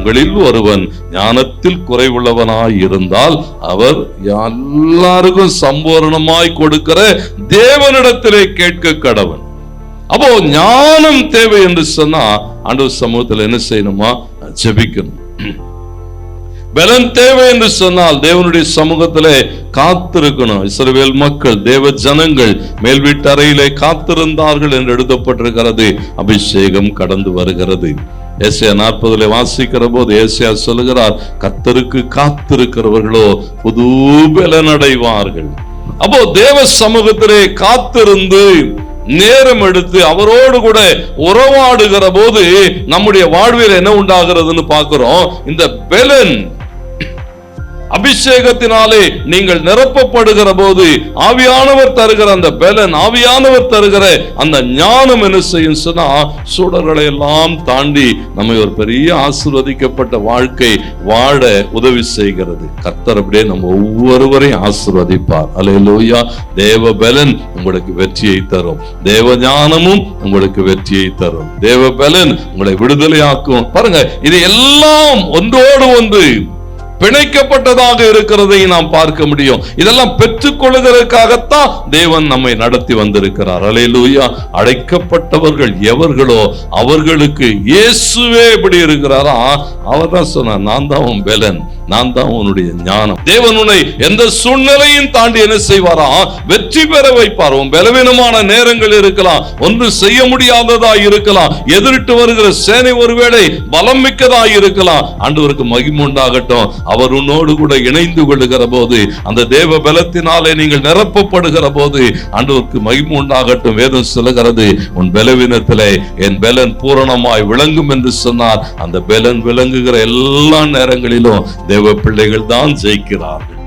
உங்களில் ஒருவன் ஞானத்தில் குறைவுள்ளவனாய் இருந்தால் அவர் எல்லாருக்கும் சம்பூரணமாய் கொடுக்கிற தேவனிடத்திலே கேட்க கடவன். அப்போ ஞானம் தேவை என்று சொன்னா ஆண்டவர் சமூகத்தில் என்ன செய்யணுமா? ஜெபிக்கணும். பலன் தேவை என்று சொன்னால் தேவனுடைய சமூகத்திலே காத்திருக்கணும். இஸ்ரவேல் மக்கள், தேவ ஜனங்கள் மேல் வீட்டு அறையிலே காத்திருந்தார்கள் என்று எழுதப்பட்டிருக்கிறது. அபிஷேகம் கடந்து வருகிறது. ஏசாயா 40 வாசிக்கிற போது ஏசாயா சொல்லுகிறார், கர்த்தருக்கு காத்திருக்கிறவர்களோ புது பலன் அடைவார்கள். அப்போ தேவ சமூகத்திலே காத்திருந்து நேரம் எடுத்து அவரோடு கூட உறவாடுகிற போது நம்முடைய வாழ்வில் என்ன உண்டாகிறதுன்னு பார்க்கிறோம். இந்த பலன் அபிஷேகத்தினாலே நீங்கள் நிரப்பப்படுகிற போது ஆவியானவர் தருகிற அந்த பலன், ஆவியானவர் தருகிற அந்த ஞானம் என்ன செய்யும் சொன்னா சூழல்களை எல்லாம் தாண்டி நம்மை ஒரு பெரிய ஆசீர்வதிக்கப்பட்ட வாழ்க்கை வாழ உதவி செய்கிறது. கர்த்தர் அப்படியே நம்ம ஒவ்வொருவரையும் ஆசீர்வதிப்பார். அல்லேலூயா. தேவ பலன் உங்களுக்கு வெற்றியை தரும். தேவ ஞானமும் உங்களுக்கு வெற்றியை தரும். தேவ பலன் உங்களை விடுதலையாக்கும். பாருங்க, இது எல்லாம் ஒன்றோடு ஒன்று பிணைக்கப்பட்டதாக இருக்கிறதை நாம் பார்க்க முடியும். இதெல்லாம் பெற்றுக் கொள்வதற்காகத்தான் தேவன் நம்மை நடத்தி வந்திருக்கிறார். அல்லேலூயா. அழைக்கப்பட்டவர்கள் எவர்களோ அவர்களுக்கு இயேசுவே எப்படி இருக்கிறாரா, அவர் தான் சொன்னார், நான் தான் உன் பலன், நான் தான் உன்னுடைய ஞானம். தேவன் உன்னை எந்த சூழ்நிலையும் தாண்டி என்ன செய்வாரா? வெற்றி பெற வைப்பார். உன் பலவீனமான நேரங்கள் இருக்கலாம், ஒன்று செய்ய முடியாததா இருக்கலாம், எதிரிட்டு வருகிற சேனை ஒருவேளை பலம் மிக்கதா இருக்கலாம். ஆண்டவருக்கு மகிமை உண்டாகட்டும். அவர் உன்னோடு கூட இணைந்து கொள்ளுகிற போது, அந்த தேவ பலத்தினாலே நீங்கள் நிரப்பப்படுகிற போது ஆண்டவருக்கு மகிமை உண்டாகட்டும். வேதம் சொல்லுகிறது, உன் பலவீனத்திலே என் பலன் பூரணமாய் விளங்கும் என்று சொன்னார். அந்த பலன் விளங்குகிற எல்லா நேரங்களிலும் தேவ பிள்ளைகள் தான் ஜெயிக்கிறார்கள்.